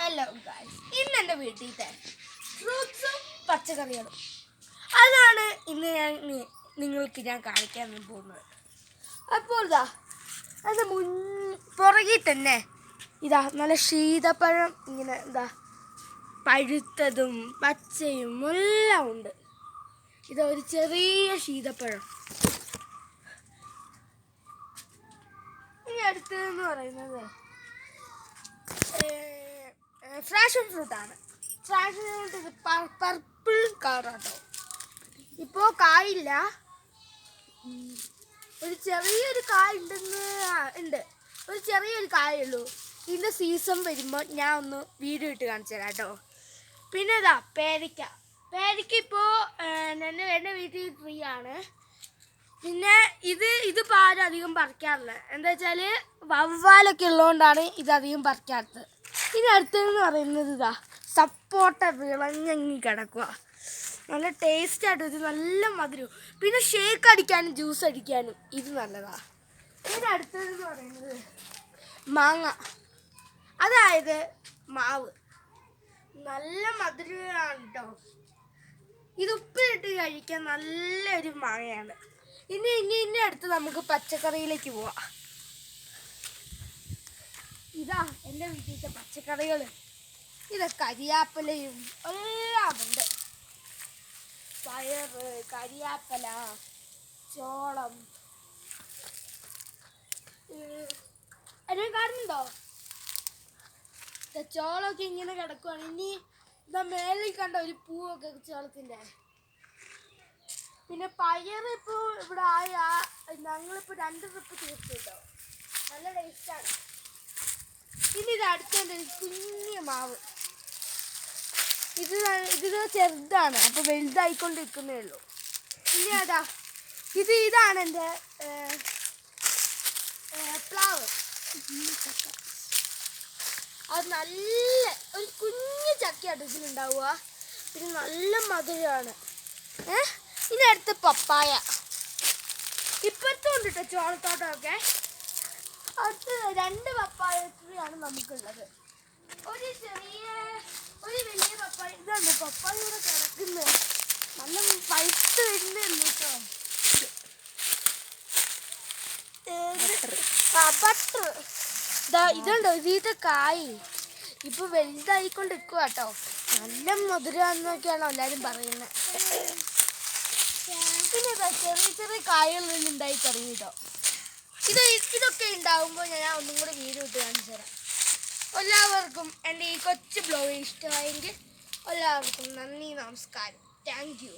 Hello guys, ഇന്ന് എൻ്റെ വീട്ടിലത്തെ ഫ്രൂട്ട്സും പച്ചക്കറികളും അതാണ് ഇന്ന് നിങ്ങൾക്ക് ഞാൻ കാണിക്കാൻ പോകുന്നത്. അപ്പോൾ അത് പുറകിൽ തന്നെ നല്ല ശീതപ്പഴം ഇങ്ങനെ പഴുത്തതും പച്ചയും എല്ലാം ഉണ്ട്. ഒരു ചെറിയ ശീതപ്പഴം. ഇനി അടുത്തതെന്ന് പറയുന്നത് ഫ്രാഷൻ ഫ്രൂട്ടാണ്. ഫ്രാഷൻ ഫ്രൂട്ട് ഇത് പർപ്പിൾ കളറാട്ടോ. ഇപ്പോൾ കായില്ല, ഒരു ചെറിയൊരു കായ ഉണ്ട്. ഒരു ചെറിയൊരു കായുള്ളൂ. ഇതിൻ്റെ സീസൺ വരുമ്പോൾ ഞാൻ ഒന്ന് വീഡിയോ ഇട്ട് കാണിച്ചു തരാം കേട്ടോ. പിന്നെ പേരയ്ക്ക ഇപ്പോൾ എൻ്റെ വീട്ടിൽ ട്രീ ആണ്. പിന്നെ ഇതിപ്പോൾ ആരും അധികം പറിക്കാറില്ല. എന്താ വെച്ചാൽ വവ്വാലൊക്കെ ഉള്ളതുകൊണ്ടാണ് ഇതധികം പറിക്കാത്തത്. ഇനി അടുത്തതെന്ന് പറയുന്നത് സപ്പോട്ട വിളഞ്ഞങ്ങി കിടക്കുക. നല്ല ടേസ്റ്റായിട്ട് ഇത്, നല്ല മധുരവും. പിന്നെ ഷേക്ക് അടിക്കാനും ജ്യൂസ് അടിക്കാനും ഇത് നല്ലതാണ്. ഇനി അടുത്തതെന്ന് പറയുന്നത് മാങ്ങ, അതായത് മാവ്. നല്ല മധുരമാണ് കേട്ടോ. ഇത് ഉപ്പിലിട്ട് കഴിക്കാൻ നല്ലൊരു മാങ്ങയാണ്. ഇനി അടുത്ത് നമുക്ക് പച്ചക്കറിയിലേക്ക് പോവാം. എൻ്റെ വീട്ടിലത്തെ പച്ചക്കറികൾ. കരിയാപ്പലയും എല്ലാം ഉണ്ട്. പയറ്, കരിയാപ്പല, ചോളം. എന്നെ കാണുന്നുണ്ടോ? ചോളമൊക്കെ ഇങ്ങനെ കിടക്കുവാണ്. ഇനി മേലിൽ കണ്ട ഒരു പൂവൊക്കെ ചോളത്തിൻ്റെ. പിന്നെ പയറ് ഇപ്പോൾ ഇവിടെ ഞങ്ങളിപ്പോൾ 2 ട്രിപ്പ് തീർത്തു കേട്ടോ. നല്ല ടേസ്റ്റാണ്. ഇനി അടുത്തുണ്ട് കുഞ്ഞു മാവ്. ഇത് ചെറുതാണ്, അപ്പോൾ വലുതായിക്കൊണ്ടിരിക്കുന്നേ ഉള്ളൂ. ഇനി ഇതാണ് എൻ്റെ പ്ലാവ്. അത് നല്ല ഒരു കുഞ്ഞു ചക്കയായിട്ട് ഇതിലുണ്ടാവുക. പിന്നെ നല്ല മധുരമാണ്. ഇനി അടുത്ത് പപ്പായ. ഇപ്പോഴത്തും ഉണ്ട് കേട്ടോ ചോളത്തോട്ടമൊക്കെ. അടുത്ത് 2 പപ്പായ ട്രീയാണ് നമുക്കുള്ളത്. ഒരു വലിയ പപ്പായ. ഇതാണ് പപ്പായ ഇവിടെ കിടക്കുന്നത്. നല്ല പഴുത്ത് വരുന്നുള്ളൂ കേട്ടോ. ബട്ടർ ഇതുണ്ടോ, ഇതിൻ്റെ കായ് ഇപ്പോൾ വലുതായിക്കൊണ്ടിരിക്കുക കേട്ടോ. നല്ല മധുരമെന്നൊക്കെയാണോ എല്ലാവരും പറയുന്നത്. പിന്നെ ചെറിയ കായകളിൽ ഉണ്ടായി തുടങ്ങി കേട്ടോ. ഇതൊക്കെ ഉണ്ടാകുമ്പോൾ ഞാൻ ഒന്നും കൂടെ വീഡിയോ ഇട്ട് കാണിച്ചു തരാം. എല്ലാവർക്കും എൻ്റെ ഈ കൊച്ചു ബ്ലോഗ് ഇഷ്ടമായെങ്കിൽ എല്ലാവർക്കും നന്ദി, നമസ്കാരം, താങ്ക് യു.